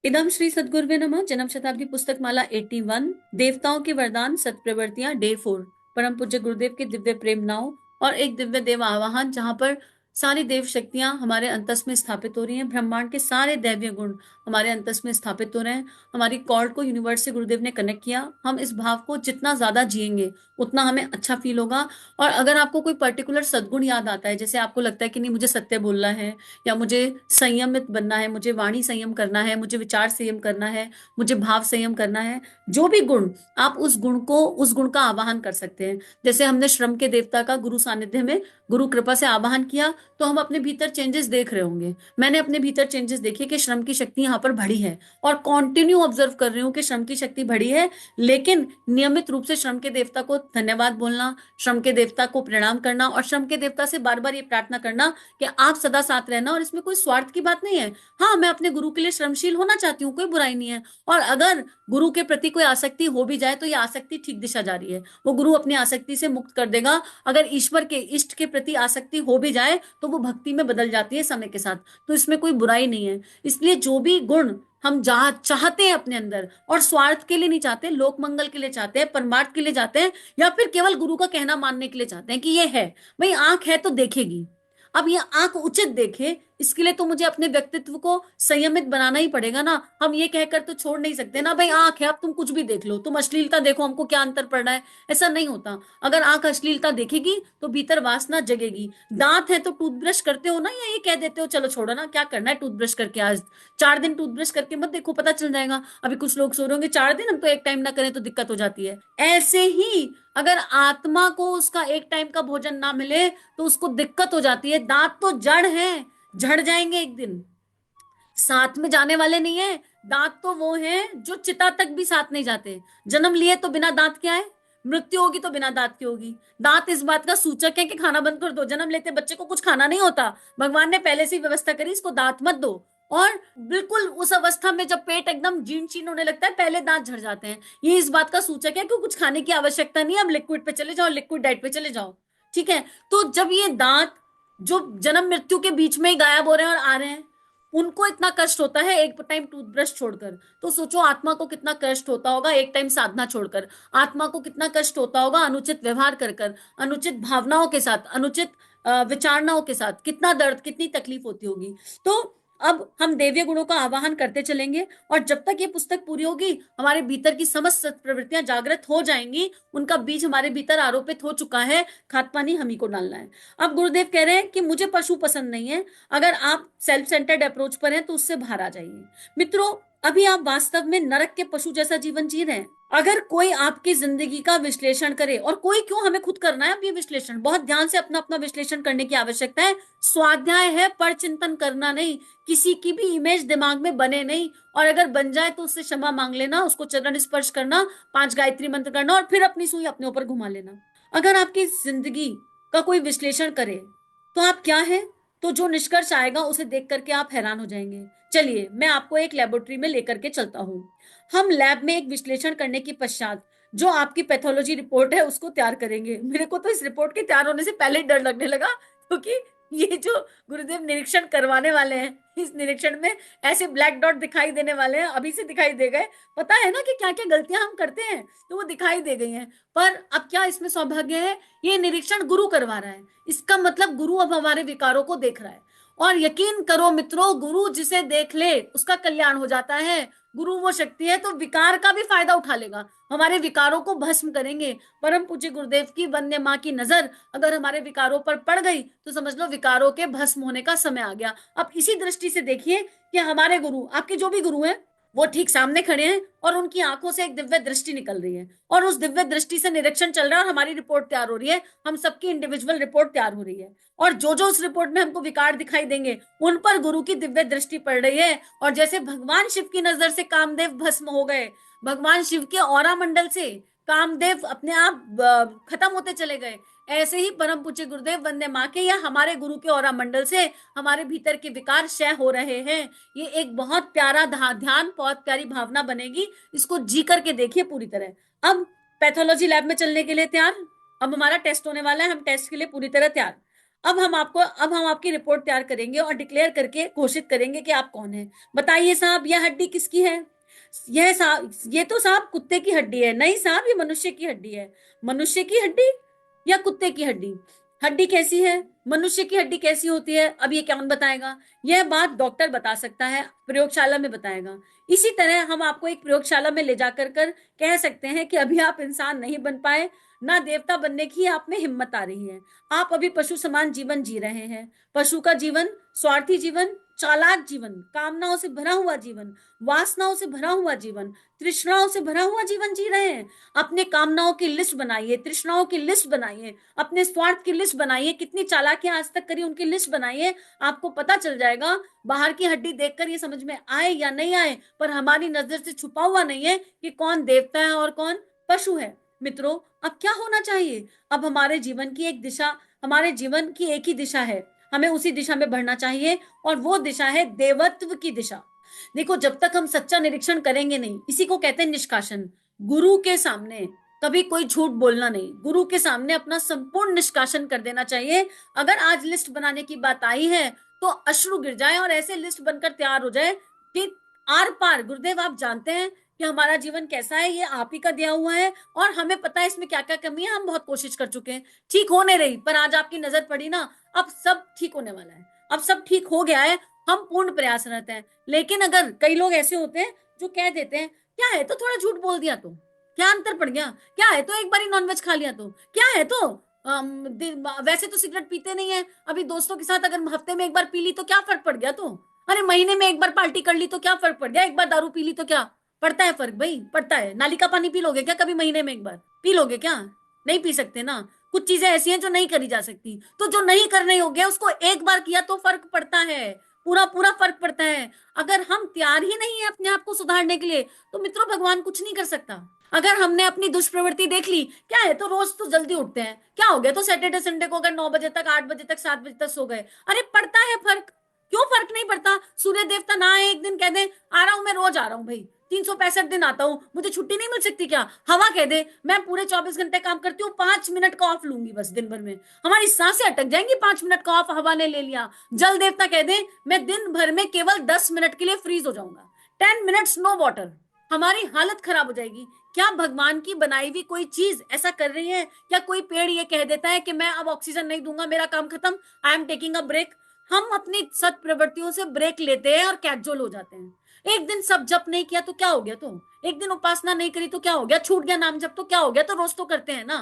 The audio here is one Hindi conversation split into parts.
इदम श्री सद्गुरुवे नमः। जन्म शताब्दी पुस्तक माला 81, देवताओं के वरदान सत्प्रवृत्तियां, डे 4। परम पूज्य गुरुदेव के दिव्य प्रेम नाव और एक दिव्य देव आवाहन, जहां पर सारी देव शक्तियां हमारे अंतस में स्थापित हो रही हैं। ब्रह्मांड के सारे दैवीय गुण हमारे अंतस में स्थापित हो रहे हैं। हमारी कॉर्ड को यूनिवर्स से गुरुदेव ने कनेक्ट किया। हम इस भाव को जितना ज्यादा जिएंगे उतना हमें अच्छा फील होगा। और अगर आपको कोई पर्टिकुलर सद्गुण याद आता है, जैसे आपको लगता है कि नहीं मुझे सत्य बोलना है, या मुझे संयमित बनना है, मुझे वाणी संयम करना है, मुझे विचार संयम करना है, मुझे भाव संयम करना है, जो भी गुण, आप उस गुण का आवाहन कर सकते हैं। जैसे हमने श्रम के देवता का गुरु सानिध्य में गुरु कृपा से आवाहन किया, तो हम अपने भीतर चेंजेस देख रहे होंगे। मैंने अपने भीतर चेंजेस देखे कि श्रम की शक्ति यहाँ पर बढ़ी है, और कॉन्टिन्यू ऑब्जर्व कर रही हूँ कि श्रम की शक्ति बढ़ी है। लेकिन नियमित रूप से श्रम के देवता को धन्यवाद बोलना, श्रम के देवता को प्रणाम करना, और श्रम के देवता से बार बार ये प्रार्थना करना कि आप सदा साथ रहना। और इसमें कोई स्वार्थ की बात नहीं है। हाँ, मैं अपने गुरु के लिए श्रमशील होना चाहती हूँ, कोई बुराई नहीं है। और अगर गुरु के प्रति कोई आसक्ति हो भी जाए तो ये आसक्ति ठीक दिशा जा रही है, वो गुरु अपनी आसक्ति से मुक्त कर देगा। अगर ईश्वर के इष्ट के प्रति आसक्ति हो भी जाए तो वो भक्ति में बदल जाती है समय के साथ। तो इसमें कोई बुराई नहीं है। इसलिए जो भी गुण हम चाहते हैं अपने अंदर, और स्वार्थ के लिए नहीं चाहते, लोक मंगल के लिए चाहते हैं, परमार्थ के लिए चाहते हैं, या फिर केवल गुरु का कहना मानने के लिए चाहते हैं कि ये है, भाई आंख है तो देखेगी। अब ये आंख उचित देखे, इसके लिए तो मुझे अपने व्यक्तित्व को संयमित बनाना ही पड़ेगा ना। हम ये कहकर तो छोड़ नहीं सकते ना, भाई आंख है अब तुम कुछ भी देख लो, तुम अश्लीलता देखो, हमको क्या अंतर पड़ रहा है। ऐसा नहीं होता। अगर आंख अश्लीलता देखेगी तो भीतर वासना जगेगी। दांत है तो टूथब्रश करते हो ना, या ये कह देते हो चलो छोड़ो ना, क्या करना है टूथब्रश करके, आज 4 दिन टूथब्रश करके मत देखो, पता चल जाएगा। अभी कुछ लोग सो रहे होंगे 4 दिन, हम तो एक टाइम ना करें तो दिक्कत हो जाती है। ऐसे ही अगर आत्मा को उसका एक टाइम का भोजन ना मिले तो उसको दिक्कत हो जाती है। दांत तो जड़ है, झड़ जाएंगे एक दिन, साथ में जाने वाले नहीं है। दांत तो वो हैं जो चिता तक भी साथ नहीं जाते। जन्म लिए तो बिना दांत क्या है, मृत्यु होगी तो बिना दांत की होगी। दांत इस बात का सूचक है कि खाना बंद कर दो। जन्म लेते बच्चे को कुछ खाना नहीं होता, भगवान ने पहले से ही व्यवस्था करी, इसको दांत मत दो। और बिल्कुल उस अवस्था में जब पेट एकदम जीर्ण शीर्ण होने लगता है, पहले दांत झड़ जाते हैं। ये इस बात का सूचक है कि कुछ खाने की आवश्यकता नहीं है, अब लिक्विड पे चले जाओ, लिक्विड डाइट पे चले जाओ। ठीक है। तो जब ये दांत जो जन्म मृत्यु के बीच में ही गायब हो रहे हैं और आ रहे हैं, उनको इतना कष्ट होता है एक टाइम टूथब्रश छोड़कर, तो सोचो आत्मा को कितना कष्ट होता होगा एक टाइम साधना छोड़कर। आत्मा को कितना कष्ट होता होगा अनुचित व्यवहार कर कर, अनुचित भावनाओं के साथ, अनुचित विचारणाओं के साथ, कितना दर्द, कितनी तकलीफ होती होगी। तो अब हम देवीय गुणों का आवाहन करते चलेंगे, और जब तक ये पुस्तक पूरी होगी हमारे भीतर की समस्त प्रवृत्तियां जागृत हो जाएंगी। उनका बीज हमारे भीतर आरोपित हो चुका है, खाद पानी हम ही को डालना है। अब गुरुदेव कह रहे हैं कि मुझे पशु पसंद नहीं है। अगर आप सेल्फ सेंटर्ड अप्रोच पर हैं तो उससे बाहर आ जाइए। मित्रों, अभी आप वास्तव में नरक के पशु जैसा जीवन जी रहे हैं। अगर कोई आपकी जिंदगी का विश्लेषण करे, और कोई क्यों, हमें खुद करना है अब ये विश्लेषण, बहुत ध्यान से अपना अपना विश्लेषण करने की आवश्यकता है। स्वाध्याय है, पर चिंतन करना नहीं। किसी की भी इमेज दिमाग में बने नहीं, और अगर बन जाए तो उससे क्षमा मांग लेना, उसको चरण स्पर्श करना, 5 गायत्री मंत्र करना, और फिर अपनी सुई अपने ऊपर घुमा लेना। अगर आपकी जिंदगी का कोई विश्लेषण करे तो आप क्या है, तो जो निष्कर्ष आएगा उसे देख करके आप हैरान हो जाएंगे। चलिए मैं आपको एक लेबोरेटरी में लेकर के चलता हूँ। हम लैब में एक विश्लेषण करने के पश्चात जो आपकी पैथोलॉजी रिपोर्ट है उसको तैयार करेंगे। मेरे को तो इस रिपोर्ट के तैयार होने से पहले ही डर लगने लगा, क्योंकि ये जो गुरुदेव निरीक्षण करवाने वाले हैं, इस निरीक्षण में ऐसे ब्लैक डॉट दिखाई देने वाले हैं, अभी से दिखाई दे गए। पता है ना कि क्या क्या गलतियां हम करते हैं, तो वो दिखाई दे गई हैं। पर अब क्या इसमें सौभाग्य है, ये निरीक्षण गुरु करवा रहा है। इसका मतलब गुरु अब हमारे विकारों को देख रहा है। और यकीन करो मित्रों, गुरु जिसे देख ले उसका कल्याण हो जाता है। गुरु वो शक्ति है तो विकार का भी फायदा उठा लेगा, हमारे विकारों को भस्म करेंगे। परम पूज्य गुरुदेव की वंदे माँ की नजर अगर हमारे विकारों पर पड़ गई तो समझ लो विकारों के भस्म होने का समय आ गया। अब इसी दृष्टि से देखिए कि हमारे गुरु, आपके जो भी गुरु हैं, वो ठीक सामने खड़े हैं, और उनकी आंखों से एक दिव्य दृष्टि निकल रही है, और उस दिव्य दृष्टि से निरीक्षण चल रहा है, और हमारी रिपोर्ट तैयार हो रही है। हम सबकी इंडिविजुअल रिपोर्ट तैयार हो रही है, और जो जो उस रिपोर्ट में हमको विकार दिखाई देंगे उन पर गुरु की दिव्य दृष्टि पड़ रही है। और जैसे भगवान शिव की नजर से कामदेव भस्म हो गए, भगवान शिव के औरा मंडल से कामदेव अपने आप खत्म होते चले गए, ऐसे ही परम पूज्य गुरुदेव वंदे माँ के या हमारे गुरु के औरा मंडल से हमारे भीतर के विकार क्षय हो रहे हैं। ये एक बहुत प्यारा ध्यान, बहुत प्यारी भावना बनेगी। इसको जी करके देखिए पूरी तरह। अब पैथोलॉजी लैब में चलने के लिए तैयार। अब हमारा टेस्ट होने वाला है, हम टेस्ट के लिए पूरी तरह तैयार। अब हम आपकी रिपोर्ट तैयार करेंगे और डिक्लेयर करके घोषित करेंगे कि आप कौन है। बताइए साहब, यह हड्डी किसकी है? यह साहब, ये तो साहब कुत्ते की हड्डी है। नहीं साहब, ये मनुष्य की हड्डी है। मनुष्य की हड्डी या कुत्ते की हड्डी? हड्डी कैसी है? मनुष्य की हड्डी कैसी होती है? अब ये कौन बताएगा? यह बात डॉक्टर बता सकता है, प्रयोगशाला में बताएगा। इसी तरह हम आपको एक प्रयोगशाला में ले जाकर कर कह सकते हैं कि अभी आप इंसान नहीं बन पाए, ना देवता बनने की आप में हिम्मत आ रही है। आप अभी पशु समान जीवन जी रहे हैं। पशु का जीवन, स्वार्थी जीवन, चालाक जीवन, कामनाओं से भरा हुआ जीवन, वासनाओं से भरा हुआ जीवन, तृष्णाओं से भरा हुआ जीवन जी रहे हैं। अपने कामनाओं की लिस्ट बनाइए, तृष्णाओं की लिस्ट बनाइए, अपने स्वार्थ की लिस्ट बनाइए, कितनी चालाकियां आज तक करी उनकी लिस्ट बनाइए। आपको पता चल जाएगा, बाहर की हड्डी देखकर ये समझ में आए या नहीं आए, पर हमारी नजर से छुपा हुआ नहीं है कि कौन देवता है और कौन पशु है। मित्रों, अब क्या होना चाहिए? अब हमारे जीवन की एक दिशा, हमारे जीवन की एक ही दिशा है, हमें उसी दिशा में बढ़ना चाहिए, और वो दिशा है देवत्व की दिशा। देखो, जब तक हम सच्चा निरीक्षण करेंगे नहीं, इसी को कहते हैं निष्कासन। गुरु के सामने कभी कोई झूठ बोलना नहीं, गुरु के सामने अपना संपूर्ण निष्कासन कर देना चाहिए। अगर आज लिस्ट बनाने की बात आई है तो अश्रु गिर जाए और ऐसे लिस्ट बनकर तैयार हो जाए कि आर पार, गुरुदेव आप जानते हैं कि हमारा जीवन कैसा है, ये आप ही का दिया हुआ है और हमें पता है इसमें क्या क्या कमी है, हम बहुत कोशिश कर चुके हैं, ठीक होने रही, पर आज आपकी नजर पड़ी ना, अब सब ठीक होने वाला है, अब सब ठीक हो गया है, हम पूर्ण प्रयासरत हैं। लेकिन अगर कई लोग ऐसे होते हैं जो कह देते हैं, क्या है तो थोड़ा झूठ बोल दिया तो क्या अंतर पड़ गया, क्या है तो एक बार ही नॉनवेज खा लिया तो क्या है तो वैसे तो सिगरेट पीते नहीं है, अभी दोस्तों के साथ अगर हफ्ते में एक बार पी ली तो क्या फर्क पड़ गया, तो अरे महीने में एक बार पार्टी कर ली तो क्या फर्क पड़ गया, एक बार दारू पी ली तो क्या पड़ता है फर्क? भाई पड़ता है। नाली का पानी पी लोगे क्या कभी महीने में एक बार? पी लोगे क्या? नहीं पी सकते ना। कुछ चीजें ऐसी हैं जो नहीं करी जा सकती, तो जो नहीं करने योग्य है उसको एक बार किया तो फर्क पड़ता है, पूरा पूरा फर्क पड़ता है। अगर हम तैयार ही नहीं है अपने आप को सुधारने के लिए तो मित्रों भगवान कुछ नहीं कर सकता। अगर हमने अपनी दुष्प्रवृत्ति देख ली, क्या है तो रोज तो जल्दी उठते हैं, क्या हो गया तो सैटरडे संडे को अगर 9 बजे तक, 8 बजे तक, 7 बजे तक सो गए, अरे पड़ता है फर्क। क्यों फर्क नहीं पड़ता? सूर्य देवता ना आए एक दिन कह दे आ रहा हूं, मैं रोज आ रहा हूं भाई, 365 दिन आता हूँ, मुझे छुट्टी नहीं मिल सकती क्या? हवा कह दे मैं पूरे 24 घंटे काम करती हूँ, 5 मिनट का ऑफ लूंगी बस दिन भर में, हमारी सांसें अटक जाएंगी, 5 मिनट का ऑफ हवा ने ले लिया। जल देवता कह दे मैं दिन भर में केवल 10 मिनट के लिए फ्रीज हो जाऊंगा, 10 मिनट्स नो वाटर, हमारी हालत खराब हो जाएगी। क्या भगवान की बनाई हुई कोई चीज ऐसा कर रही है? क्या कोई पेड़ ये कह देता है कि मैं अब ऑक्सीजन नहीं दूंगा, मेरा काम खत्म, I am taking a break? हम अपनी सत प्रवृत्तियों से ब्रेक लेते हैं और कैजुअल हो जाते हैं। एक दिन सब जप नहीं किया तो क्या हो गया, तो एक दिन उपासना नहीं करी तो क्या हो गया, छूट गया नाम जप तो क्या हो गया, तो रोज तो करते हैं ना,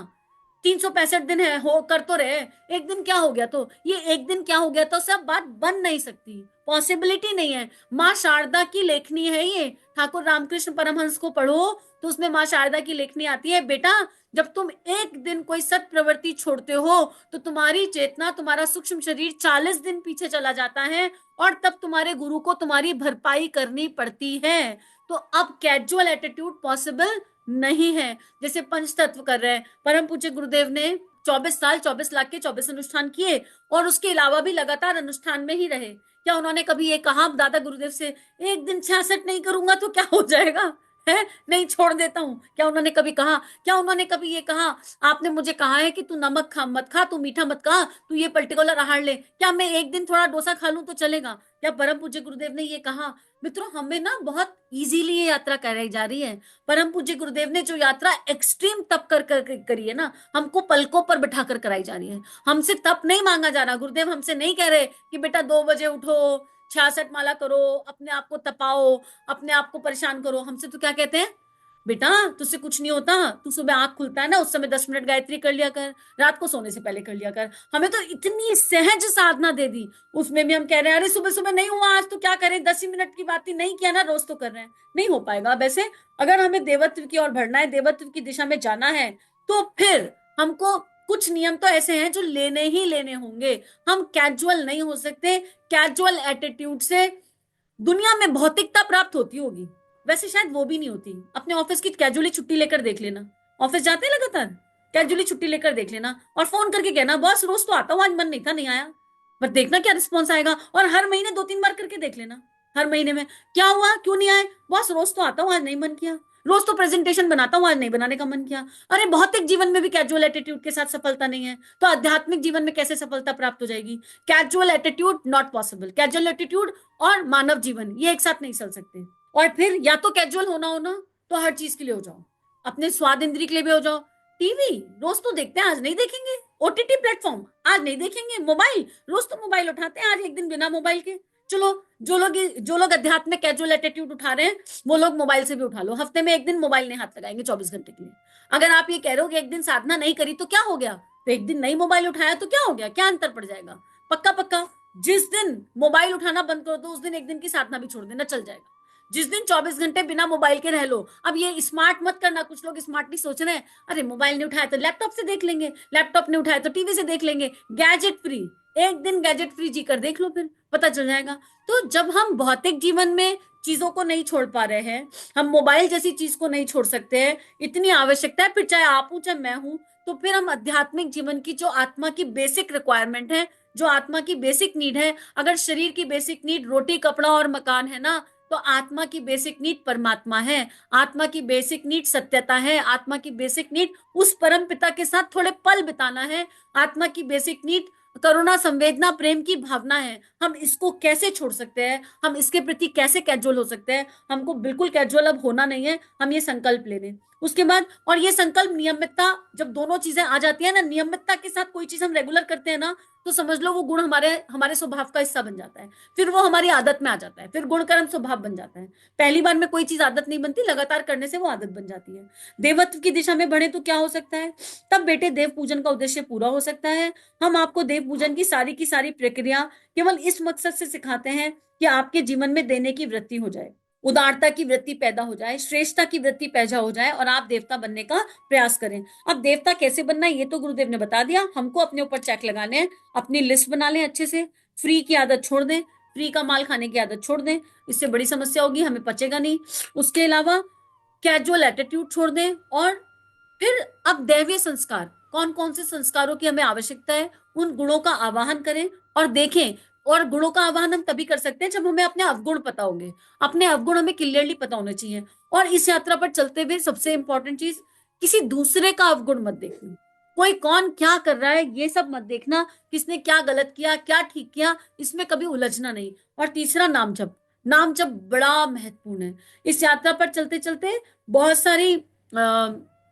365 दिन है हो कर तो रहे, एक दिन क्या हो गया, तो ये एक दिन क्या हो गया तो सब बात बन नहीं सकती, पॉसिबिलिटी नहीं है। माँ शारदा की लेखनी है ये, ठाकुर रामकृष्ण परमहंस को पढ़ो तो उसमें माँ शारदा की लेखनी आती है, बेटा जब तुम एक दिन कोई सत प्रवृत्ति छोड़ते हो तो तुम्हारी चेतना, तुम्हारा सूक्ष्म शरीर 40 दिन पीछे चला जाता है और तब तुम्हारे गुरु को तुम्हारी भरपाई करनी पड़ती है। तो अब कैजुअल एटीट्यूड पॉसिबल नहीं है, जैसे पंच तत्व कर रहे हैं। परम पूज्य गुरुदेव ने 24 साल 24 लाख के 24 अनुष्ठान किए और उसके अलावा भी लगातार अनुष्ठान में ही रहे। क्या उन्होंने कभी ये कहा दादा गुरुदेव से एक दिन 66 नहीं करूंगा तो क्या हो जाएगा, है नहीं छोड़ देता हूं? क्या उन्होंने कभी कहा? क्या उन्होंने कभी ये कहा आपने मुझे कहा है कि तू नमक खा मत खा, तू मीठा मत खा, तू ये पर्टिकुलर आहार ले, क्या मैं एक दिन थोड़ा डोसा खा लूं तो चलेगा? क्या परम पूज्य गुरुदेव ने ये कहा? मित्रों हमें ना बहुत इजीली ये यात्रा कराई जा रही है। परम पूज्य गुरुदेव ने जो यात्रा एक्सट्रीम तप कर करी है ना, हमको पलकों पर बिठाकर कराई जा रही है। हमसे तप नहीं मांगा जा रहा, गुरुदेव हमसे नहीं कह रहे कि बेटा 2 बजे उठो, 66 माला करो, अपने आप को तपाओ, अपने आप को परेशान करो। हमसे तो क्या कहते हैं, बेटा तुझसे कुछ नहीं होता, तू सुबह आंख खुलता है ना उस समय 10 मिनट गायत्री कर लिया कर, रात को सोने से पहले कर लिया कर। हमें तो इतनी सहज साधना दे दी, उसमें भी हम कह रहे हैं अरे सुबह सुबह नहीं हुआ आज तो क्या करें, 10 ही मिनट की बात ही नहीं किया ना, रोज तो कर रहे हैं, नहीं हो पाएगा। वैसे अगर हमें देवत्व की ओर बढ़ना है, देवत्व की दिशा में जाना है, तो फिर हमको कुछ नियम तो ऐसे हैं जो लेने ही लेने होंगे। हम कैजुअल नहीं हो सकते। कैजुअल एटीट्यूड से दुनिया में भौतिकता प्राप्त होती होगी, वैसे शायद वो भी नहीं होती। अपने ऑफिस की कैजुअली छुट्टी लेकर देख लेना, ऑफिस जाते हैं लगातार, कैजुअली छुट्टी लेकर देख लेना और फोन करके कहना बॉस रोज तो आता हूँ, आज मन नहीं था नहीं आया, पर देखना क्या रिस्पॉन्स आएगा। और हर महीने 2-3 बार करके देख लेना, हर महीने में। क्या हुआ, क्यों नहीं आए? बॉस रोज तो आता हूँ, आज नहीं मन किया। रोज तो प्रेजेंटेशन बनाता हूँ, आज नहीं बनाने का मन किया। अरे भौतिक जीवन में भी कैजुअल एटीट्यूड के साथ सफलता नहीं है, तो आध्यात्मिक जीवन में कैसे सफलता प्राप्त हो जाएगी? Casual attitude not possible. Casual attitude और मानव जीवन ये एक साथ नहीं चल सकते। और फिर या तो कैजुअल होना हो ना, तो हर चीज के लिए हो जाओ, अपने स्वाद इंद्री के लिए भी हो जाओ। टीवी रोज तो देखते हैं, आज नहीं देखेंगे। ओटीटी प्लेटफॉर्म आज नहीं देखेंगे। मोबाइल रोज तो मोबाइल उठाते हैं, आज एक दिन बिना मोबाइल के। चलो, जो लोग अध्यात्म में कैजुअल एटीट्यूड उठा रहे हैं, वो लोग मोबाइल से भी उठा लो। हफ्ते में एक दिन मोबाइल नहीं हाथ लगाएंगे 24 घंटे के लिए। अगर आप ये कह रहे हो कि एक दिन साधना नहीं करी तो क्या हो गया, तो एक दिन नहीं मोबाइल उठाया तो क्या हो गया, क्या अंतर पड़ जाएगा? पक्का पक्का जिस दिन मोबाइल उठाना बंद कर दो, उस दिन एक दिन की साधना भी छोड़ देना, चल जाएगा। जिस दिन 24 घंटे बिना मोबाइल के रह लो। अब ये स्मार्ट मत करना, कुछ लोग स्मार्टली सोच रहे हैं, अरे मोबाइल नहीं उठाया तो लैपटॉप से देख लेंगे, लैपटॉप नहीं उठाया तो टीवी से देख लेंगे। गैजेट फ्री, एक दिन गैजेट फ्री जी कर देख लो, फिर पता चल जाएगा। तो जब हम भौतिक जीवन में चीजों को नहीं छोड़ पा रहे हैं, हम मोबाइल जैसी चीज को नहीं छोड़ सकते हैं, इतनी आवश्यकता है, फिर चाहे आप हूं चाहे मैं हूं, तो फिर हम आध्यात्मिक जीवन की जो आत्मा की बेसिक रिक्वायरमेंट है, जो आत्मा की बेसिक नीड है, अगर शरीर की बेसिक नीड रोटी कपड़ा और मकान है ना, तो आत्मा की बेसिक नीड परमात्मा है। आत्मा की बेसिक नीड सत्यता है। आत्मा की बेसिक नीड उस परम पिता के साथ थोड़े पल बिताना है। आत्मा की बेसिक नीड करुणा संवेदना प्रेम की भावना है। हम इसको कैसे छोड़ सकते हैं? हम इसके प्रति कैसे कैजुअल हो सकते हैं? हमको बिल्कुल कैजुअल अब होना नहीं है, हम ये संकल्प ले लें। उसके बाद, और ये संकल्प नियमितता, जब दोनों चीजें आ जाती है ना, नियमितता के साथ कोई चीज हम रेगुलर करते हैं ना, तो समझ लो वो गुण हमारे हमारे स्वभाव का हिस्सा बन जाता है। फिर वो हमारी आदत में आ जाता है, फिर गुण कर्म स्वभाव बन जाता है। पहली बार में कोई चीज आदत नहीं बनती, लगातार करने से वो आदत बन जाती है। देवत्व की दिशा में बढ़े तो क्या हो सकता है? तब बेटे देव पूजन का उद्देश्य पूरा हो सकता है। हम आपको देव पूजन की सारी प्रक्रिया केवल इस मकसद से सिखाते हैं कि आपके जीवन में देने की वृत्ति हो जाए, उदारता की वृत्ति पैदा हो जाए, श्रेष्ठता की वृत्ति पैदा हो जाए, और आप देवता बनने का प्रयास करें। अब देवता कैसे बनना है ये तो गुरुदेव ने बता दिया, हमको अपने ऊपर चेक लगाने हैं। अपनी लिस्ट बना लें अच्छे से, फ्री की आदत छोड़ दें, फ्री का माल खाने की आदत छोड़ दें, इससे बड़ी समस्या होगी, हमें पचेगा नहीं। उसके अलावा कैजुअल एटीट्यूड छोड़ दें, और फिर अब दैवीय संस्कार, कौन कौन से संस्कारों की हमें आवश्यकता है, उन गुणों का आवाहन करें और देखें। और गुणों का आवाहन हम तभी कर सकते हैं जब हमें अपने अवगुण पता होंगे। अपने अवगुण हमें क्लियरली पता होने चाहिए। और इस यात्रा पर चलते हुए सबसे इंपॉर्टेंट चीज, किसी दूसरे का अवगुण मत देखना। कोई कौन क्या कर रहा है ये सब मत देखना, किसने क्या गलत किया क्या ठीक किया, इसमें कभी उलझना नहीं। और तीसरा, नाम जप। नाम जप बड़ा महत्वपूर्ण है। इस यात्रा पर चलते चलते बहुत सारी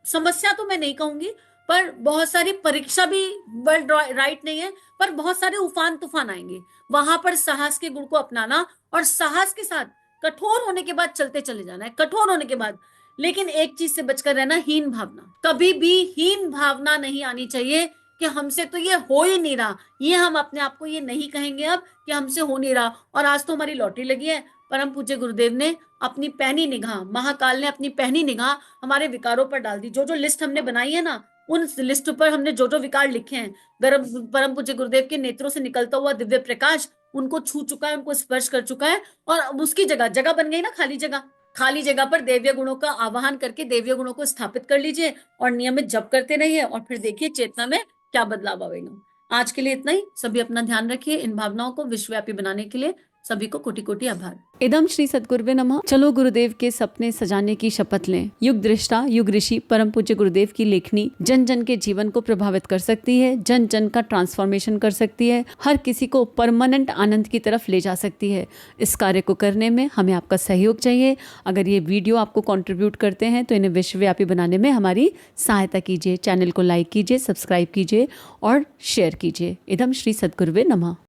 समस्या तो मैं नहीं कहूंगी, पर बहुत सारी परीक्षा भी वर्ल्ड राइट नहीं है, पर बहुत सारे उफान तूफान आएंगे। वहां पर साहस के गुण को अपनाना, और साहस के साथ कठोर होने के बाद चलते चले जाना है, कठोर होने के बाद। लेकिन एक चीज से बचकर रहना, हीन भावना। कभी भी हीन भावना नहीं आनी चाहिए कि हमसे तो ये हो ही नहीं रहा। ये हम अपने आप को ये नहीं कहेंगे अब कि हमसे हो नहीं रहा, और आज तो हमारी लॉटरी लगी है। परम पूज्य गुरुदेव ने अपनी पहनी निगाह, महाकाल ने अपनी पहनी निगाह हमारे विकारों पर डाल दी। जो जो लिस्ट हमने बनाई है ना, उन लिस्ट पर हमने जो जो विकार लिखे हैं, परम पूज्य गुरुदेव के नेत्रों से निकलता हुआ दिव्य प्रकाश उनको छू चुका है, उनको स्पर्श कर चुका है। और अब उसकी जगह जगह बन गई ना, खाली जगह। खाली जगह पर देव्य गुणों का आवाहन करके देव्य गुणों को स्थापित कर लीजिए, और नियमित जप करते रहिए, और फिर देखिए चेतना में क्या बदलाव आएगा। आज के लिए इतना ही। सभी अपना ध्यान रखिए। इन भावनाओं को विश्वव्यापी बनाने के लिए सभी को कोटि कोटि आभार। इदम श्री सद्गुरुवे नमः। चलो गुरुदेव के सपने सजाने की शपथ लें। युग दृष्टा युग ऋषि परम पूज्य गुरुदेव की लेखनी जन जन के जीवन को प्रभावित कर सकती है, जन जन का ट्रांसफॉर्मेशन कर सकती है, हर किसी को परमानेंट आनंद की तरफ ले जा सकती है। इस कार्य को करने में हमें आपका सहयोग चाहिए। अगर ये वीडियो आपको कंट्रीब्यूट करते हैं तो इन्हें विश्वव्यापी बनाने में हमारी सहायता कीजिए। चैनल को लाइक कीजिए, सब्सक्राइब कीजिए और शेयर कीजिए। इदम श्री सद्गुरुवे नमः।